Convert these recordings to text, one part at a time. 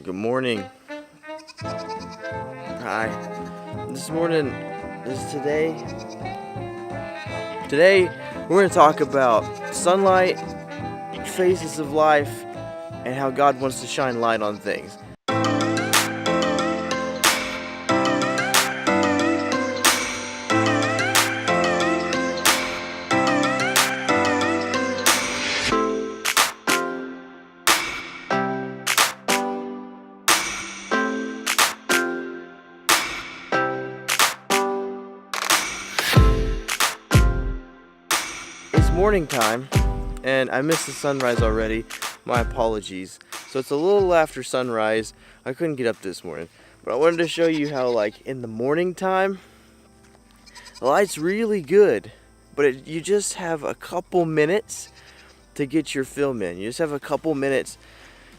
Good morning. Hi. This morning is today. Today, we're going to talk about sunlight, phases of life, and how God wants to shine light on things. It's morning time, and I missed the sunrise already. My apologies. So it's a little after sunrise. I couldn't get up this morning, but I wanted to show you how, like, in the morning time, the light's really good, but you just have a couple minutes to get your film in. You just have a couple minutes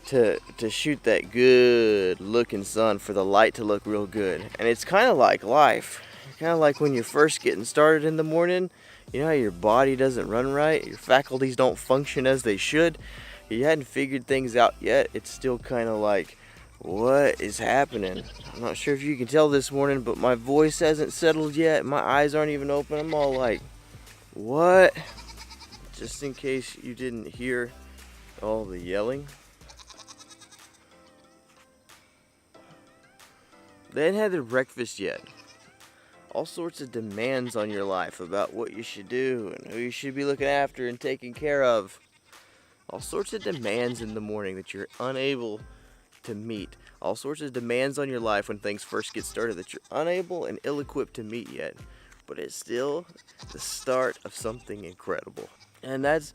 to shoot that good looking sun for the light to look real good. And it's kind of like life. Kind of like when you're first getting started in the morning. You know how your body doesn't run right, your faculties don't function as they should. You hadn't figured things out yet. It's still kind of like, what is happening? I'm not sure if you can tell this morning, but my voice hasn't settled yet. My eyes aren't even open. I'm all like, what? Just in case you didn't hear all the yelling. They hadn't had their breakfast yet. All sorts of demands on your life about what you should do and who you should be looking after and taking care of. All sorts of demands in the morning that you're unable to meet. All sorts of demands on your life when things first get started that you're unable and ill-equipped to meet yet. But it's still the start of something incredible. And that's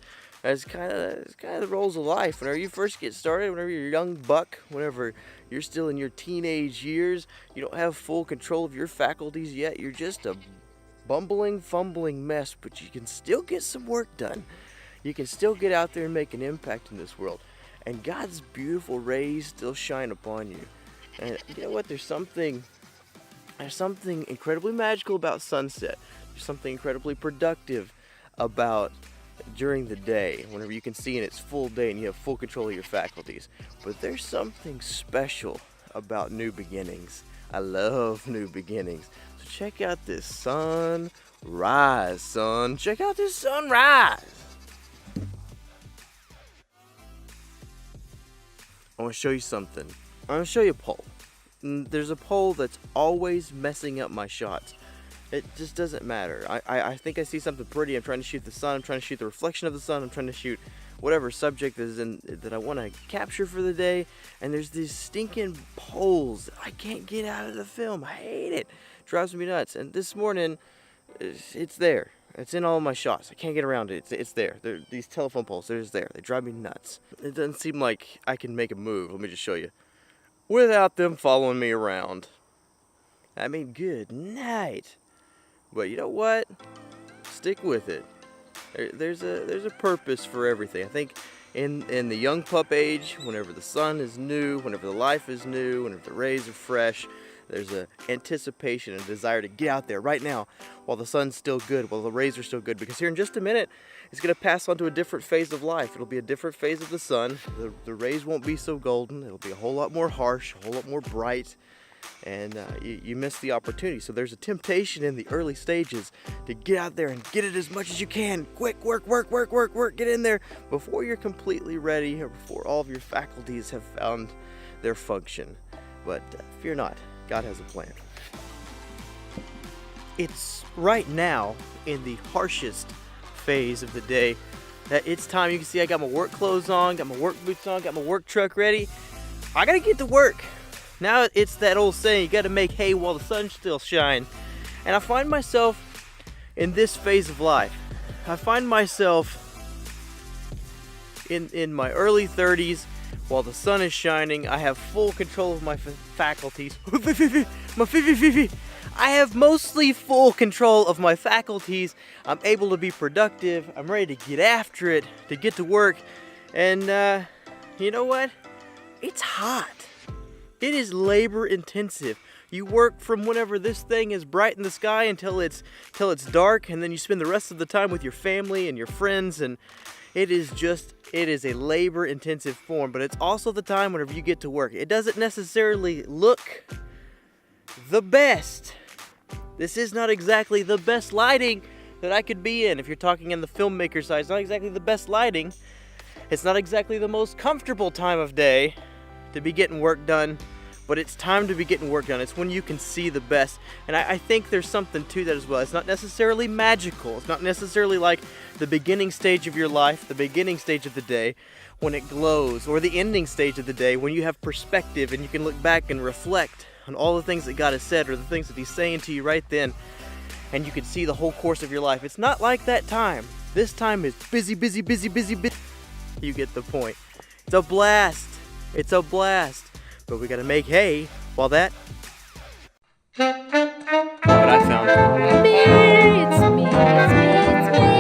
kind of the roles of life. Whenever you first get started, whenever you're a young buck, whenever you're still in your teenage years, you don't have full control of your faculties yet. You're just a bumbling, fumbling mess, but you can still get some work done. You can still get out there and make an impact in this world. And God's beautiful rays still shine upon you. And you know what? There's something incredibly magical about sunset. There's something incredibly productive about during the day, whenever you can see in its full day and you have full control of your faculties. But there's something special about new beginnings. I love new beginnings. So check out this sunrise, son. Check out this sunrise. I want to show you something. I want to show you a pole. There's a pole that's always messing up my shots. It just doesn't matter. I think I see something pretty. I'm trying to shoot the sun. I'm trying to shoot the reflection of the sun. I'm trying to shoot whatever subject that I want to capture for the day. And there's these stinking poles that I can't get out of the film. I hate it. It drives me nuts. And this morning, it's there. It's in all of my shots. I can't get around it. It's there. These telephone poles, they're just there. They drive me nuts. It doesn't seem like I can make a move. Let me just show you. Without them following me around. I mean, good night. But you know what? Stick with it. There's a purpose for everything. I think in the young pup age, whenever the sun is new, whenever the life is new, whenever the rays are fresh, there's an anticipation and a desire to get out there right now while the sun's still good, while the rays are still good. Because here in just a minute, it's going to pass on to a different phase of life. It'll be a different phase of the sun. The rays won't be so golden. It'll be a whole lot more harsh, a whole lot more bright. And you miss the opportunity. So there's a temptation in the early stages to get out there and get it as much as you can. Quick, work, get in there before you're completely ready or before all of your faculties have found their function. But fear not, God has a plan. It's right now in the harshest phase of the day that it's time. You can see I got my work clothes on, got my work boots on, got my work truck ready. I gotta get to work. Now it's that old saying, you gotta make hay while the sun still shines. And I find myself in this phase of life. I find myself in my early 30s while the sun is shining. I have full control of my faculties. I have mostly full control of my faculties. I'm able to be productive. I'm ready to get after it, to get to work. And you know what? It's hot. It is labor intensive. You work from whenever this thing is bright in the sky until it's dark, and then you spend the rest of the time with your family and your friends, and it is just It is a labor-intensive form, but it's also the time whenever you get to work. It doesn't necessarily look the best. This is not exactly the best lighting that I could be in. If you're talking in the filmmaker side, it's not exactly the best lighting. It's not exactly the most comfortable time of day to be getting work done, but it's time to be getting work done. It's when you can see the best. And I think there's something to that as well. It's not necessarily magical. It's not necessarily like the beginning stage of your life, the beginning stage of the day when it glows, or the ending stage of the day when you have perspective and you can look back and reflect on all the things that God has said or the things that He's saying to you right then, and you can see the whole course of your life. It's not like that time. This time is busy, busy, busy, busy, busy. You get the point. It's a blast. It's a blast. But we gotta make hay while that. What I found. Me, it's me, it's me, it's me.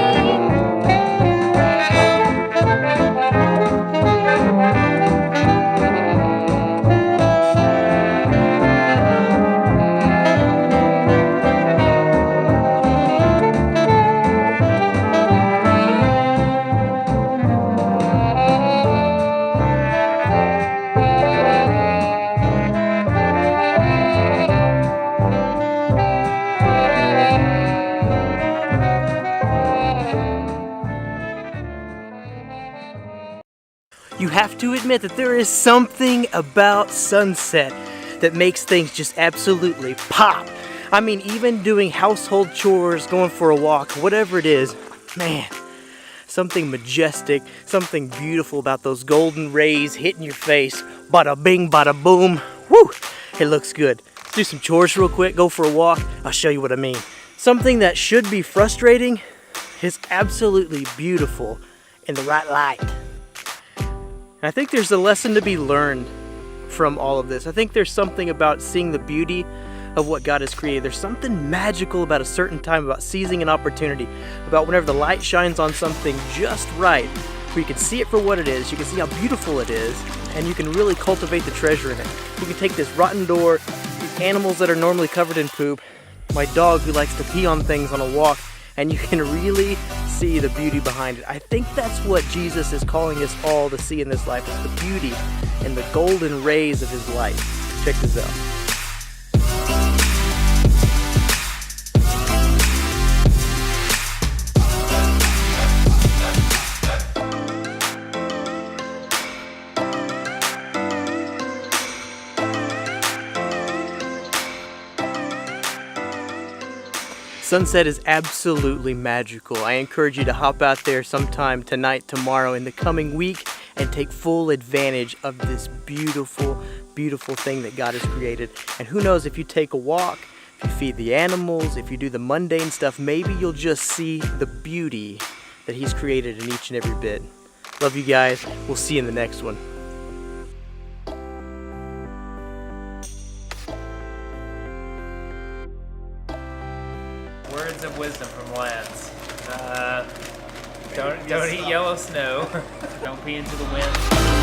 You have to admit that there is something about sunset that makes things just absolutely pop. I mean, even doing household chores, going for a walk, whatever it is, man, something majestic, something beautiful about those golden rays hitting your face. Bada bing, bada boom. Woo! It looks good. Let's do some chores real quick, go for a walk. I'll show you what I mean. Something that should be frustrating is absolutely beautiful in the right light. I think there's a lesson to be learned from all of this. I think there's something about seeing the beauty of what God has created. There's something magical about a certain time, about seizing an opportunity, about whenever the light shines on something just right, where you can see it for what it is, you can see how beautiful it is, and you can really cultivate the treasure in it. You can take this rotten door, these animals that are normally covered in poop, my dog who likes to pee on things on a walk, and you can really see the beauty behind it. I think that's what Jesus is calling us all to see in this life, is the beauty and the golden rays of His light. Check this out. Sunset is absolutely magical. I encourage you to hop out there sometime tonight, tomorrow, in the coming week, and take full advantage of this beautiful, beautiful thing that God has created. And who knows, if you take a walk, if you feed the animals, if you do the mundane stuff, maybe you'll just see the beauty that He's created in each and every bit. Love you guys. We'll see you in the next one. Words of wisdom from Lance. Don't eat yellow snow. Don't pee into the wind.